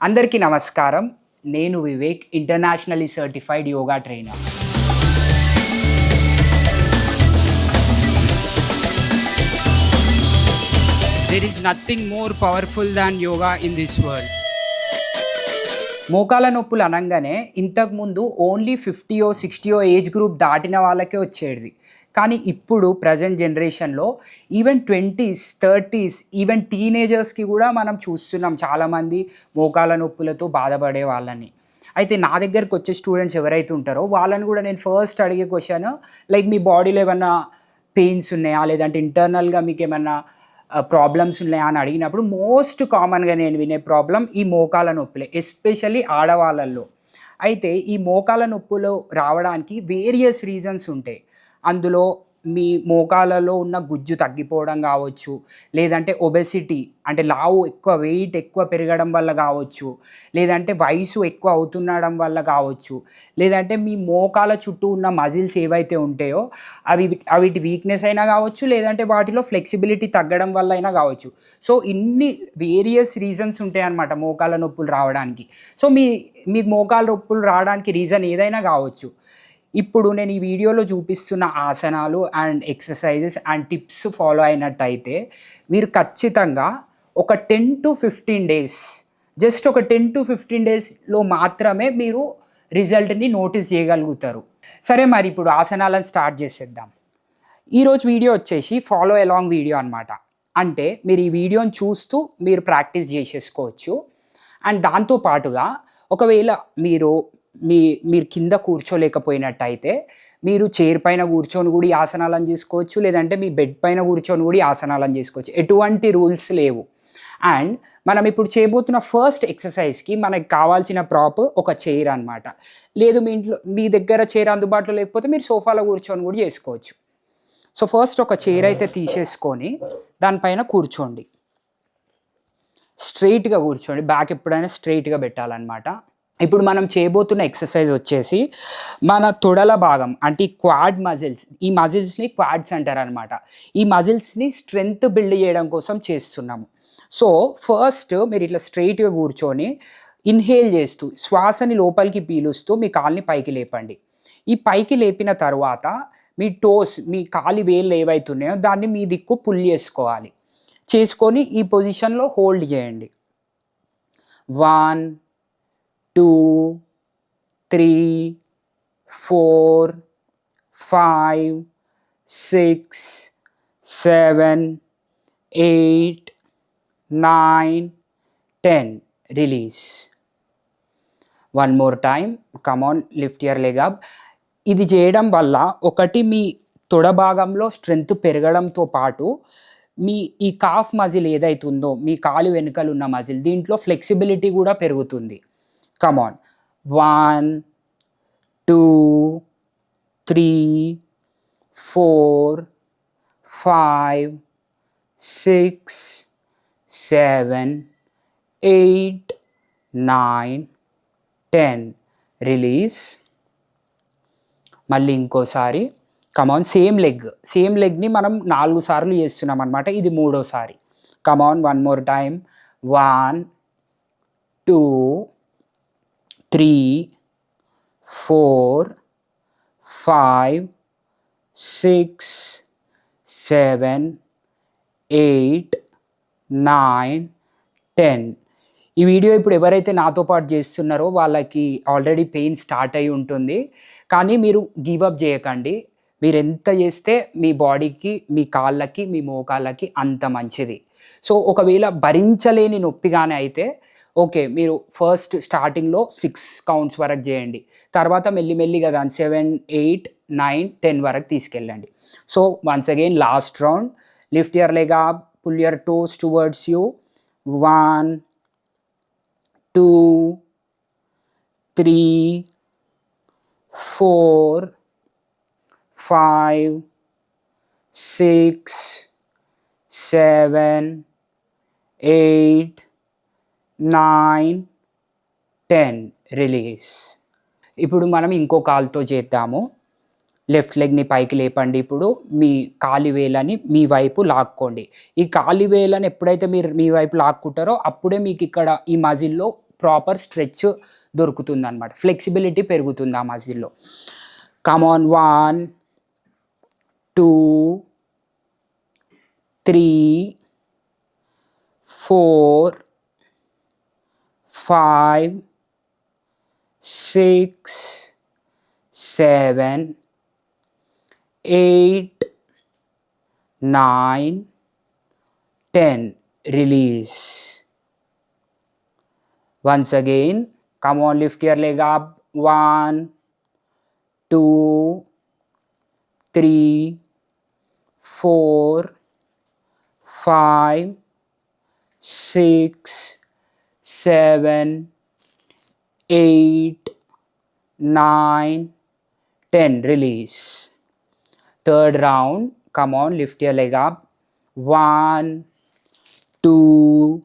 అందరికీ నమస్కారం. నేను Vivek, internationally certified yoga trainer. There is nothing more powerful than yoga in this world. మోకాల నొప్పులు అనగానే ఇంతకుముందు ఓన్లీ 50 60 ఏజ్ గ్రూప్ దాటిన వాళ్ళకే వచ్చేది. కానీ ఇప్పుడు ప్రజెంట్ జనరేషన్లో ఈవెన్ 20s 30s ఈవెన్ టీనేజర్స్కి కూడా మనం చూస్తున్నాం చాలామంది మోకాల నొప్పులతో బాధపడే వాళ్ళని. అయితే నా దగ్గరికి వచ్చే స్టూడెంట్స్ ఎవరైతే ఉంటారో వాళ్ళని కూడా నేను ఫస్ట్ అడిగే క్వశ్చన్ లైక్ మీ బాడీలో ఏమన్నా పెయిన్స్ ఉన్నాయా, లేదంటే ఇంటర్నల్గా మీకు ఏమన్నా ప్రాబ్లమ్స్ ఉన్నాయా అని అడిగినప్పుడు మోస్ట్ కామన్గా నేను వినే ప్రాబ్లం ఈ మోకాల నొప్పులే, ఎస్పెషల్లీ ఆడవాళ్ళల్లో. అయితే ఈ మోకాల నొప్పులు రావడానికి వేరియస్ రీజన్స్ ఉంటాయి. అందులో మీ మోకాలలో ఉన్న గుజ్జు తగ్గిపోవడం కావచ్చు, లేదంటే ఒబెసిటీ అంటే లావు ఎక్కువ వెయిట్ ఎక్కువ పెరగడం వల్ల కావచ్చు, లేదంటే వయసు ఎక్కువ అవుతుండడం వల్ల కావచ్చు, లేదంటే మీ మోకాల చుట్టూ ఉన్న మజిల్స్ ఏవైతే ఉంటాయో అవిటి వీక్నెస్ అయినా కావచ్చు, లేదంటే వాటిలో ఫ్లెక్సిబిలిటీ తగ్గడం వల్ల అయినా కావచ్చు. సో ఇన్ని వేరియస్ రీజన్స్ ఉంటాయి అన్నమాట మోకాల నొప్పులు రావడానికి. సో మీకు మోకాల నొప్పులు రావడానికి రీజన్ ఏదైనా కావచ్చు. ఇప్పుడు నేను ఈ వీడియోలో చూపిస్తున్న ఆసనాలు and exercises and tips follow అయినట్టయితే మీరు ఖచ్చితంగా ఒక 10 to 15 డేస్, జస్ట్ ఒక 10 to 15 డేస్లో మాత్రమే మీరు రిజల్ట్ని నోటీస్ చేయగలుగుతారు. సరే, మరి ఇప్పుడు ఆసనాలను స్టార్ట్ చేసేద్దాం. ఈరోజు వీడియో వచ్చేసి ఫాలో అలాంగ్ వీడియో అనమాట. అంటే మీరు ఈ వీడియోని చూస్తూ మీరు ప్రాక్టీస్ చేసేసుకోవచ్చు. అండ్ దాంతోపాటుగా ఒకవేళ మీరు కింద కూర్చోలేకపోయినట్టయితే మీరు చైర్ పైన కూర్చొని కూడా ఈ ఆసనాలను చేసుకోవచ్చు, లేదంటే మీ బెడ్ పైన కూర్చొని కూడా ఈ ఆసనాలను చేసుకోవచ్చు. ఎటువంటి రూల్స్ లేవు. అండ్ మనం ఇప్పుడు చేయబోతున్న ఫస్ట్ ఎక్సర్సైజ్కి మనకి కావాల్సిన ప్రాప్ ఒక చైర్ అనమాట. లేదు మీ దగ్గర చైర్ అందుబాటులో లేకపోతే మీరు సోఫాలో కూర్చొని కూడా చేసుకోవచ్చు. సో ఫస్ట్ ఒక చైర్ అయితే తీసేసుకొని దానిపైన కూర్చోండి. స్ట్రైట్గా కూర్చోండి, బ్యాక్ ఎప్పుడైనా స్ట్రైట్గా పెట్టాలన్నమాట. ఇప్పుడు మనం చేయబోతున్న ఎక్సర్సైజ్ వచ్చేసి మన తొడల భాగం అంటే ఈ క్వాడ్ మజిల్స్, ఈ మజిల్స్ని క్వాడ్స్ అంటారు అనమాట. ఈ మజిల్స్ని స్ట్రెంగ్త్ బిల్డ్ చేయడం కోసం చేస్తున్నాము. సో ఫస్ట్ మీరు ఇట్లా స్ట్రైట్గా కూర్చొని ఇన్హేల్ చేస్తూ శ్వాసని లోపలికి పీలుస్తూ మీ కాల్ని పైకి లేపండి. ఈ పైకి లేపిన తర్వాత మీ టోస్, మీ కాలి వేళ్ళు ఏవైతున్నాయో దాన్ని మీ దిక్కు పుల్ చేసుకొని ఈ పొజిషన్లో హోల్డ్ చేయండి. 1 2 3 4 5 6 7 8 9 10. Release. One more time. Come on, lift your leg up. ఇది చేయడం వల్ల ఒకటి మీ తొడ భాగంలో స్ట్రెంగ్త్ పెరగడంతో పాటు ఈ కాఫ్ మజిల్ ఏదైతే ఉందో, మీ కాలు వెనుకలు ఉన్న మజిల్, దీంట్లో ఫ్లెక్సిబిలిటీ కూడా పెరుగుతుంది. Come on. 1 2 3 4 5 6 7 8 9 10. రిలీజ్. మళ్ళీ ఇంకోసారి. కమాన్, సేమ్ లెగ్ని మనం 4 సార్లు చేస్తున్నాం అనమాట. ఇది 3వసారి. కమాన్, వన్ మోర్ టైమ్. 1 2 3 4 5 6 7 8 9 10. ఈ వీడియో ఇప్పుడు ఎవరైతే నాతో పాటు చేస్తున్నారో వాళ్ళకి ఆల్రెడీ పెయిన్ స్టార్ట్ అయి ఉంటుంది. కానీ మీరు గివ్ అప్ చేయకండి. మీరు ఎంత చేస్తే మీ బాడీకి, మీ కాళ్ళకి, మీ మోకాళ్ళకి అంత మంచిది. సో ఒకవేళ భరించలేని నొప్పిగానే అయితే ఓకే, మీరు ఫస్ట్ స్టార్టింగ్లో 6 కౌంట్స్ వరకు చేయండి. తర్వాత మెల్లిమెల్లిగా దాన్ని 7 8 9 10 వరకు తీసుకెళ్ళండి. So once again last round. Lift your leg up, pull your toes towards you. 1 2 3 4 5 6 7 8 9 10. Release. ఇప్పుడు మనం ఇంకో కాలుతో చేద్దాము. లెఫ్ట్ లెగ్ని పైకి లేపండి. ఇప్పుడు మీ కాలి వేలని మీ వైపు లాక్కోండి. ఈ కాలి వేలని ఎప్పుడైతే మీరు మీ వైపు లాక్కుంటారో అప్పుడే మీకు ఇక్కడ ఈ మజిల్లో ప్రాపర్ స్ట్రెచ్ దొరుకుతుంది అనమాట, ఫ్లెక్సిబిలిటీ పెరుగుతుంది ఆ మజిల్లో. కమాన్ 1 2 3 4 5 6 7 8 9 10. Release. Once again, come on, lift your leg up. 1 2 3 4 5 6 7 8 9 10. Release. Third round, come on, lift your leg up. 1 2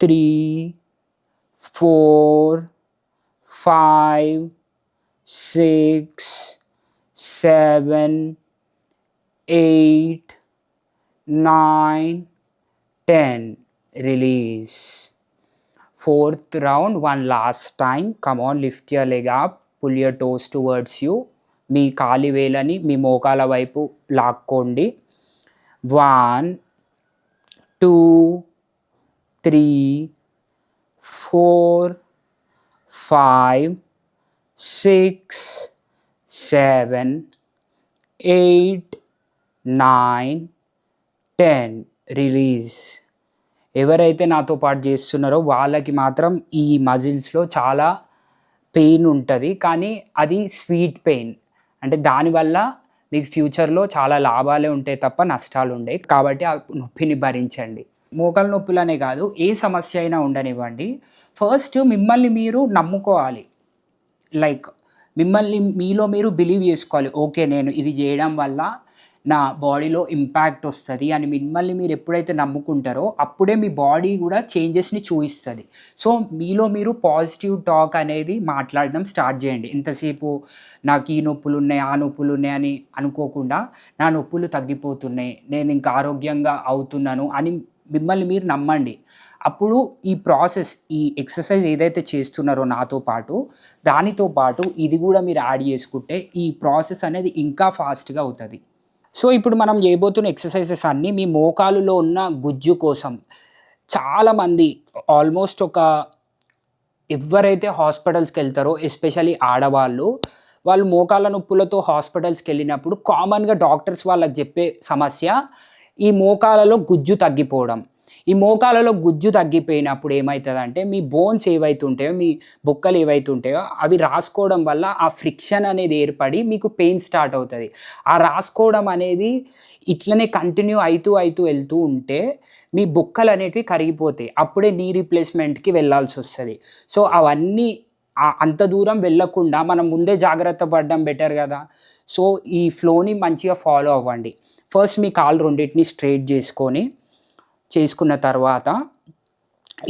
3 4 5 6 7 8 9 10. Release. Fourth round, one last time. Come on, lift your leg up, pull your toes towards you. మీ కాలి వేలని మీ మోకాల వైపు లాక్కోండి. 1 2 3 4 5 6 7 8 9 10. Release. ఎవరైతే నాతో పాటు చేస్తున్నారో వాళ్ళకి మాత్రం ఈ మజిల్స్లో చాలా పెయిన్ ఉంటుంది, కానీ అది స్వీట్ పెయిన్. అంటే దానివల్ల మీకు ఫ్యూచర్లో చాలా లాభాలే ఉంటాయి తప్ప నష్టాలు ఉండవు. కాబట్టి ఆ నొప్పిని భరించండి. మోకాలు నొప్పులనే కాదు, ఏ సమస్య అయినా ఉండనివ్వండి, ఫస్ట్ మిమ్మల్ని మీరు నమ్ముకోవాలి. లైక్ మీలో మీరు బిలీవ్ చేసుకోవాలి, ఓకే నేను ఇది చేయడం వల్ల నా బాడీలో ఇంపాక్ట్ వస్తుంది అని. మిమ్మల్ని మీరు ఎప్పుడైతే నమ్ముకుంటారో అప్పుడే మీ బాడీ కూడా చేంజెస్ని చూపిస్తుంది. సో మీలో మీరు పాజిటివ్ టాక్ అనేది మాట్లాడడం స్టార్ట్ చేయండి. ఇంతసేపు నాకు ఈ నొప్పులు ఉన్నాయి, ఆ నొప్పులు ఉన్నాయి అని అనుకోకుండా, నా నొప్పులు తగ్గిపోతున్నాయి, నేను ఇంకా ఆరోగ్యంగా అవుతున్నాను అని మిమ్మల్ని మీరు నమ్మండి. అప్పుడు ఈ ప్రాసెస్, ఈ ఎక్సర్సైజ్ ఏదైతే చేస్తున్నారో నాతో పాటు, దానితో పాటు ఇది కూడా మీరు యాడ్ చేసుకుంటే ఈ ప్రాసెస్ అనేది ఇంకా ఫాస్ట్గా అవుతుంది. సో ఇప్పుడు మనం చేయబోతున్న ఎక్సర్సైజెస్ అన్నీ మీ మోకాలులో ఉన్న గుజ్జు కోసం. చాలామంది ఆల్మోస్ట్ ఎవరైతే హాస్పిటల్స్కి వెళ్తారో, ఎస్పెషల్లీ ఆడవాళ్ళు, వాళ్ళు మోకాళ్ళ నొప్పులతో హాస్పిటల్స్కి వెళ్ళినప్పుడు కామన్గా డాక్టర్స్ వాళ్ళకి చెప్పే సమస్య ఈ మోకాలలో గుజ్జు తగ్గిపోవడం. ఈ మోకాలలో గుజ్జు తగ్గిపోయినప్పుడు ఏమవుతుందంటే, మీ బోన్స్ ఏవైతే ఉంటాయో, మీ బొక్కలు ఏవైతే ఉంటాయో అవి రాసుకోవడం వల్ల ఆ ఫ్రిక్షన్ అనేది ఏర్పడి మీకు పెయిన్ స్టార్ట్ అవుతుంది. ఆ రాసుకోవడం అనేది ఇట్లనే కంటిన్యూ అవుతూ వెళ్తూ ఉంటే మీ బొక్కలు అనేటివి కరిగిపోతాయి. అప్పుడే నీ రీప్లేస్మెంట్కి వెళ్ళాల్సి వస్తుంది. సో అవన్నీ అంత దూరం వెళ్ళకుండా మనం ముందే జాగ్రత్త పడడం బెటర్ కదా. సో ఈ ఫ్లోని మంచిగా ఫాలో అవ్వండి. ఫస్ట్ మీ కాళ్ళు రెండింటిని స్ట్రైట్ చేసుకున్న తర్వాత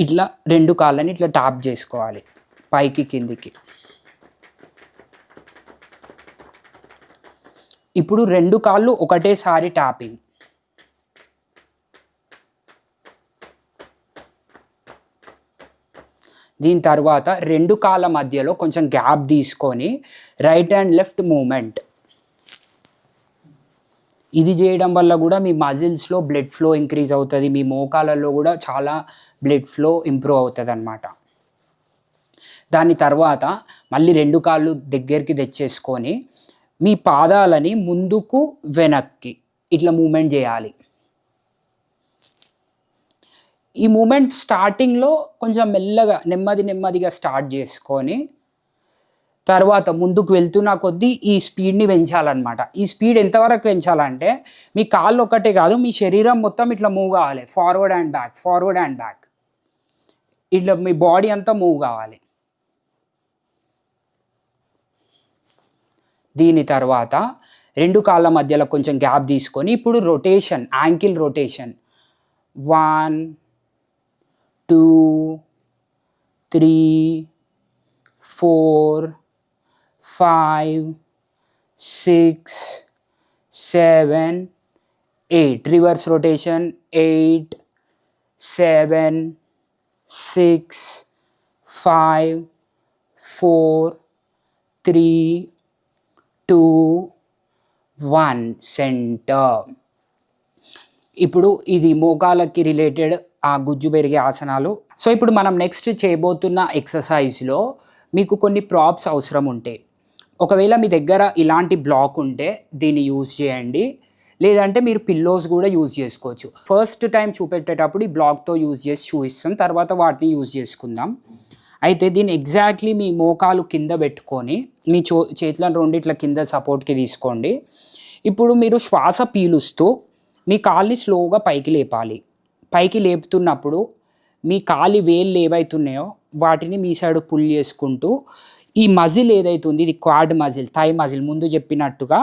ఇట్లా 2 కాళ్ళని ఇట్లా ట్యాప్ చేసుకోవాలి పైకి కిందికి. ఇప్పుడు 2 కాళ్ళు ఒకటేసారి ట్యాపింగ్. దీని తర్వాత 2 కాళ్ళ మధ్యలో కొంచెం గ్యాప్ తీసుకొని రైట్ అండ్ లెఫ్ట్ మూమెంట్. ఇది చేయడం వల్ల కూడా మీ మజిల్స్లో బ్లడ్ ఫ్లో ఇంక్రీజ్ అవుతుంది, మీ మోకాలలో కూడా చాలా బ్లడ్ ఫ్లో ఇంప్రూవ్ అవుతుంది అన్నమాట. దాని తర్వాత మళ్ళీ 2 కాళ్ళు దగ్గరికి తెచ్చేసుకొని మీ పాదాలని ముందుకు వెనక్కి ఇట్లా మూమెంట్ చేయాలి. ఈ మూమెంట్ స్టార్టింగ్లో కొంచెం మెల్లగా నెమ్మదిగా స్టార్ట్ చేసుకొని తర్వాత ముందుకు వెళ్తున్న కొద్దీ ఈ స్పీడ్ని పెంచాలన్నమాట. ఈ స్పీడ్ ఎంతవరకు పెంచాలంటే, మీ కాళ్ళు ఒక్కటే కాదు, మీ శరీరం మొత్తం ఇట్లా మూవ్ కావాలి. ఫార్వర్డ్ అండ్ బ్యాక్ ఇట్లా మీ బాడీ అంతా మూవ్ కావాలి. దీని తర్వాత 2 కాళ్ళ మధ్యలో కొంచెం గ్యాప్ తీసుకొని ఇప్పుడు rotation, ankle rotation. 1 2 3 4 5 6 7 8. Reverse rotation. 8 7 6 5 4 3 2 1 centre. ఇప్పుడు ఇది మోకాళ్ళకి రిలేటెడ్ ఆ గుజ్జు పెరిగే ఆసనాలు. సో ఇప్పుడు మనం నెక్స్ట్ చేయబోతున్న ఎక్సర్సైజ్లో మీకు కొన్ని ప్రాప్స్ అవసరం ఉంటాయి. ఒకవేళ మీ దగ్గర ఇలాంటి బ్లాక్ ఉంటే దీన్ని యూజ్ చేయండి, లేదంటే మీరు పిల్లోస్ కూడా యూజ్ చేసుకోవచ్చు. ఫస్ట్ టైం చూపెట్టేటప్పుడు ఈ బ్లాక్తో యూజ్ చేసి చూపిస్తాం, తర్వాత వాటిని యూజ్ చేసుకుందాం. అయితే దీన్ని ఎగ్జాక్ట్లీ మీ మోకాలు కింద పెట్టుకొని మీ చేతులను రెండిట్ల కింద సపోర్ట్కి తీసుకోండి. ఇప్పుడు మీరు శ్వాస పీలుస్తూ మీ కాళ్ళని స్లోగా పైకి లేపాలి. పైకి లేపుతున్నప్పుడు మీ కాలి వేళ్ళు ఏవైతున్నాయో వాటిని మీ సైడ్ పుల్ చేసుకుంటూ ఈ మజిల్ ఏదైతే ఉంది, ఇది క్వాడ్ మజిల్, థై మజిల్ ముందు చెప్పినట్టుగా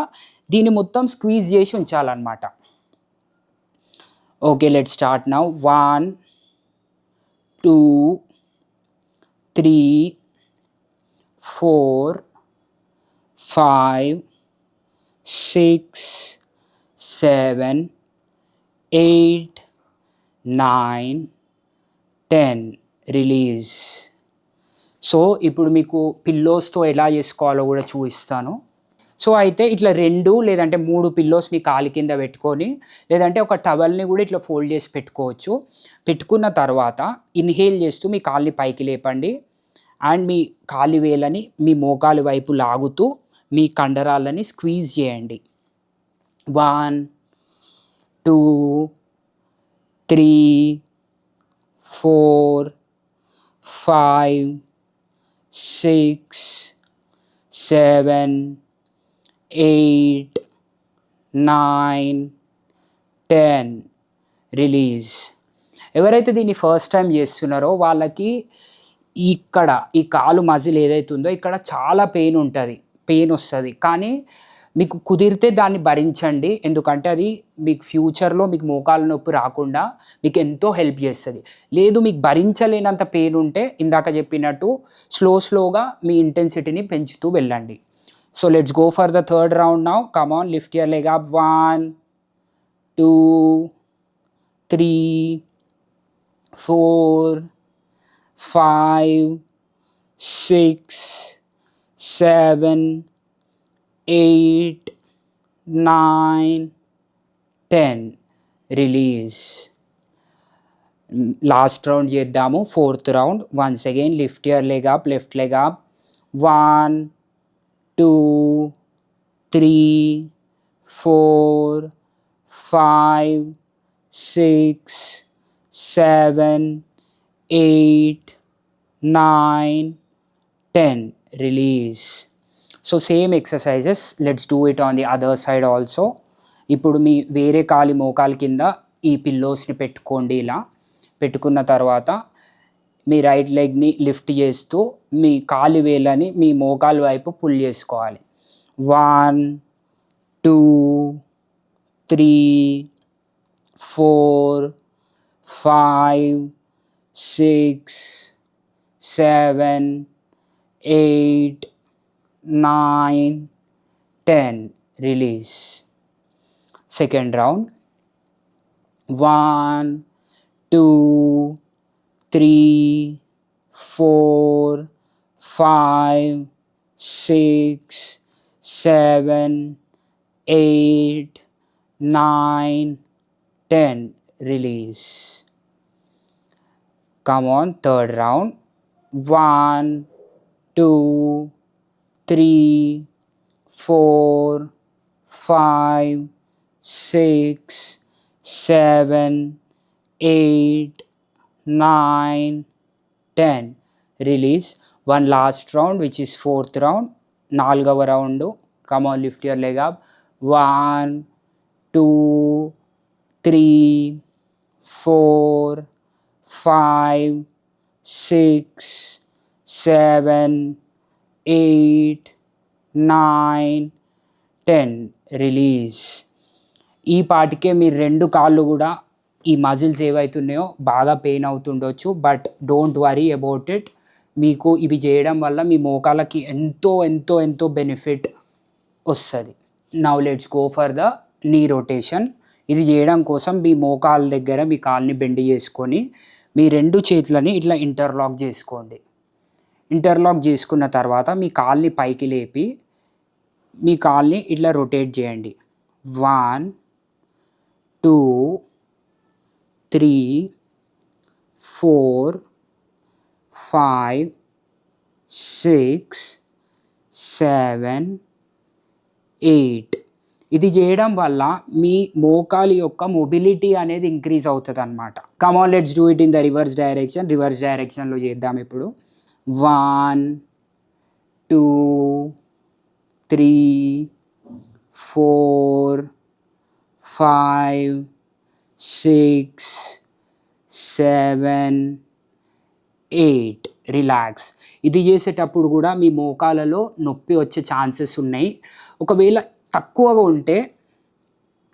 దీన్ని మొత్తం స్క్వీజ్ చేసి ఉంచాలన్నమాట. Okay, let start now. 1 2 3 4 5 6 7 8 9 10. Release. So ఇప్పుడు మీకు పిల్లోస్తో ఎలా చేసుకోవాలో కూడా చూపిస్తాను. సో అయితే ఇట్లా 2 లేదంటే 3 పిల్లోస్ మీ కాలి కింద పెట్టుకొని, లేదంటే ఒక టవల్ని కూడా ఇట్లా ఫోల్డ్ చేసి పెట్టుకోవచ్చు. పెట్టుకున్న తర్వాత ఇన్హేల్ చేస్తూ మీ కాళ్ళని పైకి లేపండి అండ్ మీ కాలి వేలని మీ మోకాలు వైపు లాగుతూ మీ కండరాలని స్క్వీజ్ చేయండి. 1 2 3 4 5 6 7 8 9 10. రిలీజ్. ఎవరైతే దీన్ని ఫస్ట్ టైం చేస్తున్నారో వాళ్ళకి ఇక్కడ ఈ కాలు మజిల్ ఏదైతే ఉందో ఇక్కడ చాలా పెయిన్ వస్తుంది. కానీ మీకు కుదిరితే దాన్ని భరించండి, ఎందుకంటే అది మీకు ఫ్యూచర్లో మీకు మోకాలు నొప్పి రాకుండా మీకు ఎంతో హెల్ప్ చేస్తుంది. లేదు మీకు భరించలేనంత పెయిన్ ఉంటే ఇందాక చెప్పినట్టు స్లోగా మీ ఇంటెన్సిటీని పెంచుతూ వెళ్ళండి. So let's go for the third round now. Come on, lift your leg up. 1 2 3 4 5 6 7 8 9 10. Release. Last round చేద్దాము, fourth round. Once again lift your leg up, left leg up. 1 2 3 4 5 6 7 8 9 10. Release. So same exercises, let's do it on the other side also. ఇప్పుడు మీ వేరే కాలి మోకాలు కింద ఈ పిల్లోస్ని పెట్టుకోండి. ఇలా పెట్టుకున్న తర్వాత మీ రైట్ లెగ్ని లిఫ్ట్ చేస్తూ మీ కాలి వేళ్ళని మీ మోకాలు వైపు పుల్ చేసుకోవాలి. 1 2 3 4 5 6 7 8 9 10. Release. Second round. 1 2 3 4 5 6 7 8 9 10. Release. Come on, third round. 1 2 3 4 5 6 7 8 9 10. Release. One last round, which is fourth round. 4వ round. Come on, lift your leg up. 1 2 3 4 5 6 7 8 9 10. Release. ఈ పాటికే మీరు 2 కాళ్ళు కూడా ఈ మజిల్స్ ఏవైతున్నాయో బాగా పెయిన్ అవుతుండొచ్చు, but don't worry about it. మీకు ఇవి చేయడం వల్ల మీ మోకాళ్ళకి ఎంతో ఎంతో ఎంతో బెనిఫిట్ వస్తుంది. Now let's go for the నీ రొటేషన్. ఇది చేయడం కోసం మీ మోకాళ్ళ దగ్గర మీ కాల్ని బెండ్ చేసుకొని మీ 2 చేతులని ఇట్లా ఇంటర్లాక్ చేసుకోండి. ఇంటర్లాక్ చేసుకున్న తర్వాత మీ కాల్ని పైకి లేపి మీ కాల్ని ఇట్లా రొటేట్ చేయండి. 1 2 3 4 5 6 7 8. ఇది చేయడం వల్ల మీ మోకాలి యొక్క మొబిలిటీ అనేది ఇంక్రీజ్ అవుతుంది అనమాట. Come on let's do it in the reverse direction. Reverse డైరెక్షన్లో చేద్దాం ఇప్పుడు. 1 2 3 4 5 6 7 8. రిలాక్స్. ఇది చేసేటప్పుడు కూడా మీ మోకాలలో నొప్పి వచ్చే ఛాన్సెస్ ఉన్నాయి. ఒకవేళ తక్కువగా ఉంటే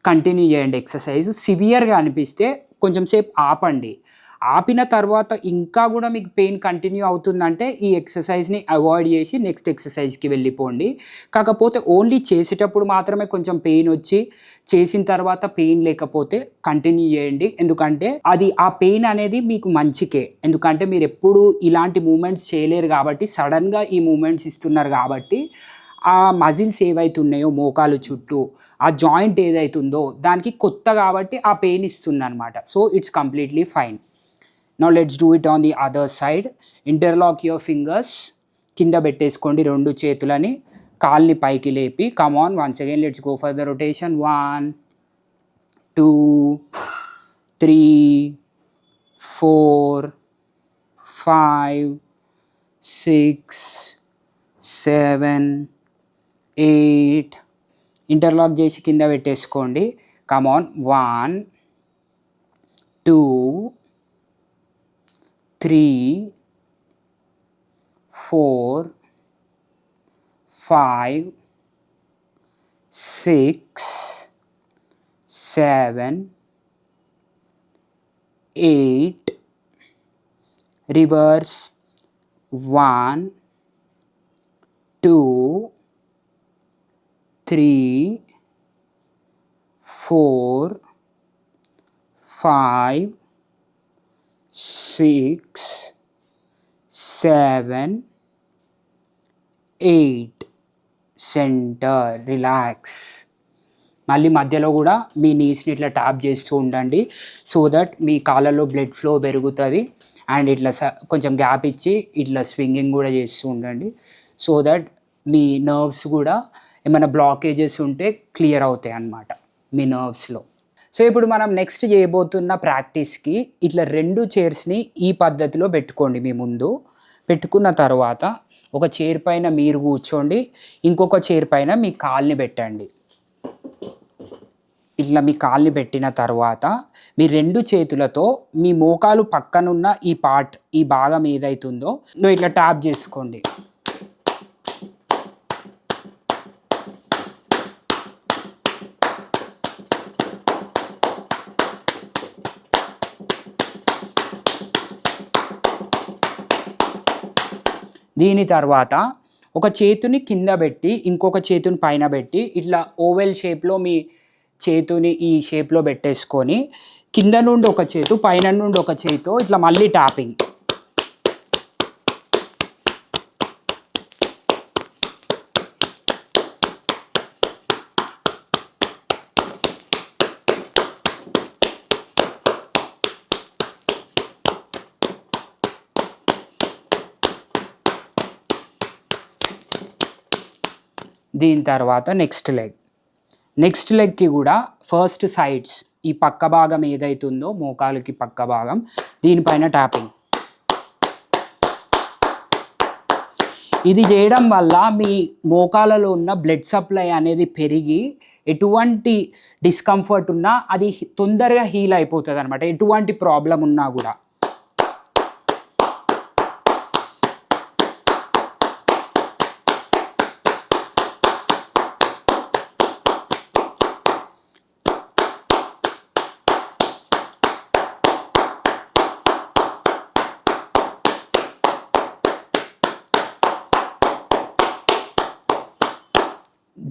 కంటిన్యూ చేయండి ఎక్సర్సైజ్. సివియర్గా అనిపిస్తే కొంచెం సేపు ఆపండి. ఆపిన తర్వాత ఇంకా కూడా మీకు పెయిన్ కంటిన్యూ అవుతుందంటే ఈ ఎక్సర్సైజ్ని అవాయిడ్ చేసి నెక్స్ట్ ఎక్సర్సైజ్కి వెళ్ళిపోండి. కాకపోతే ఓన్లీ చేసేటప్పుడు మాత్రమే కొంచెం పెయిన్ వచ్చి చేసిన తర్వాత పెయిన్ లేకపోతే కంటిన్యూ చేయండి. ఎందుకంటే అది ఆ పెయిన్ అనేది మీకు మంచికే. ఎందుకంటే మీరు ఎప్పుడు ఇలాంటి మూమెంట్స్ చేయలేరు కాబట్టి, సడన్గా ఈ మూమెంట్స్ ఇస్తున్నారు కాబట్టి ఆ మజిల్స్ ఏవైతున్నాయో మోకాలు చుట్టూ ఆ జాయింట్ ఏదైతుందో దానికి కొత్త కాబట్టి ఆ పెయిన్ ఇస్తుంది అనమాట. So it's completely fine. Now let's do it on the other side. Interlock your fingers. కింద పెట్టేసుకోండి రెండు చేతులని. కాల్ని పైకి లేపి come on once again let's go for the rotation. 1 2 3 4 5 6 7 8. Interlock చేసి కింద పెట్టేసుకోండి. కమాన్ 1 2 3 4 5 6 7 8. రివర్స్. 1 2 3 4 5 6 7 8. సెంటర్. రిలాక్స్. మళ్ళీ మధ్యలో కూడా మీ నీస్ని ఇట్లా ట్యాప్ చేస్తూ ఉండండి. సో దట్ మీ కాళ్ళలో బ్లడ్ ఫ్లో పెరుగుతుంది. అండ్ ఇట్లా కొంచెం గ్యాప్ ఇచ్చి ఇట్లా స్వింగింగ్ కూడా చేస్తూ ఉండండి. సో దట్ మీ నర్వ్స్ కూడా ఏమైనా బ్లాకేజెస్ ఉంటే క్లియర్ అవుతాయి అన్నమాట మీ నర్వ్స్లో. సో ఇప్పుడు మనం నెక్స్ట్ చేయబోతున్న ప్రాక్టీస్కి ఇట్లా రెండు చైర్స్ని ఈ పద్ధతిలో పెట్టుకోండి. మీ ముందు పెట్టుకున్న తర్వాత ఒక చైర్ పైన మీరు కూర్చోండి, ఇంకొక చైర్ పైన మీ కాల్ని పెట్టండి. ఇట్లా మీ కాల్ని పెట్టిన తర్వాత మీ రెండు చేతులతో మీ మోకాలు పక్కనున్న ఈ పార్ట్, ఈ భాగం ఏదైతుందో నువ్వు ఇట్లా ట్యాప్ చేసుకోండి. దీని తర్వాత ఒక చేతిని కింద పెట్టి ఇంకొక చేతిని పైన పెట్టి ఇట్లా ఓవెల్ షేప్లో మీ చేతిని ఈ షేప్లో పెట్టేసుకొని కింద నుండి ఒక చేతు పైన నుండి ఒక చేతితో ఇట్లా మళ్ళీ ట్యాపింగ్. దీని తర్వాత నెక్స్ట్ లెగ్కి కూడా ఫస్ట్ సైడ్స్ ఈ పక్క భాగం ఏదైతుందో మోకాలుకి పక్క భాగం దీనిపైన ట్యాపింగ్. ఇది చేయడం వల్ల మీ మోకాలలో ఉన్న బ్లడ్ సప్లై అనేది పెరిగి ఎటువంటి డిస్కంఫర్ట్ ఉన్నా అది తొందరగా హీల్ అయిపోతుంది అనమాట, ఎటువంటి ప్రాబ్లం ఉన్నా కూడా.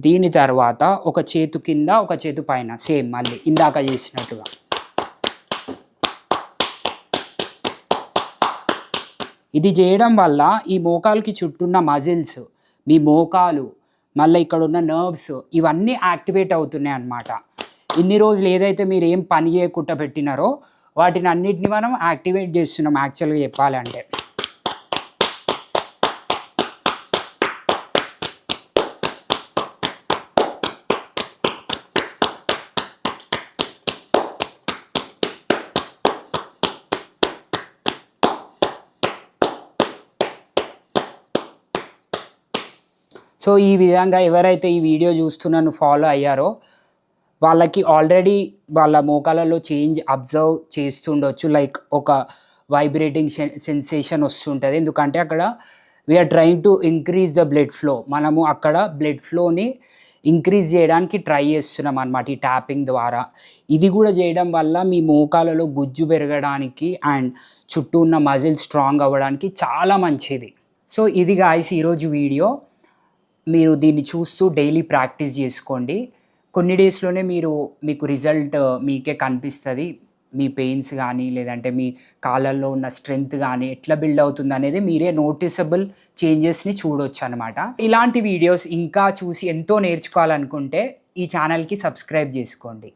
దీని తర్వాత ఒక చేతు కింద ఒక చేతు పైన సేమ్ మళ్ళీ ఇందాక చేసినట్టుగా. ఇది చేయడం వల్ల ఈ మోకాలుకి చుట్టూన్న మజిల్స్, మీ మోకాలు, మళ్ళీ ఇక్కడ ఉన్న నర్వ్స్ ఇవన్నీ యాక్టివేట్ అవుతున్నాయి అన్నమాట. ఇన్ని రోజులు ఏదైతే మీరు ఏం పని చేయకుండా పెట్టినారో వాటిని అన్నిటిని మనం యాక్టివేట్ చేస్తున్నాం యాక్చువల్గా చెప్పాలంటే. సో ఈ విధంగా ఎవరైతే ఈ వీడియో చూస్తూ నన్ను ఫాలో అయ్యారో వాళ్ళకి ఆల్రెడీ వాళ్ళ మోకాలలో చేంజ్ అబ్జర్వ్ చేస్తుండొచ్చు. లైక్ ఒక వైబ్రేటింగ్ సెన్సేషన్ వస్తుంటుంది. ఎందుకంటే అక్కడ we are trying to increase the blood flow. మనము అక్కడ బ్లడ్ ఫ్లోని ఇంక్రీజ్ చేయడానికి ట్రై చేస్తున్నాం అన్నమాట ఈ ట్యాపింగ్ ద్వారా. ఇది కూడా చేయడం వల్ల మీ మోకాలలో గుజ్జు పెరగడానికి అండ్ చుట్టూ ఉన్న మజిల్ స్ట్రాంగ్ అవ్వడానికి చాలా మంచిది. సో ఇది గాయ్స్ ఈరోజు వీడియో. మీరు దీన్ని చూస్తూ డైలీ ప్రాక్టీస్ చేసుకోండి. కొన్ని డేస్లోనే మీకు రిజల్ట్ మీకే కనిపిస్తుంది. మీ పెయిన్స్ కానీ లేదంటే మీ కాళ్ళల్లో ఉన్న స్ట్రెంగ్త్ కానీ ఎట్లా బిల్డ్ అవుతుంది అనేది మీరే నోటీసబుల్ చేంజెస్ని చూడొచ్చు అనమాట. ఇలాంటి వీడియోస్ ఇంకా చూసి ఎంతో నేర్చుకోవాలనుకుంటే ఈ ఛానల్కి సబ్స్క్రైబ్ చేసుకోండి.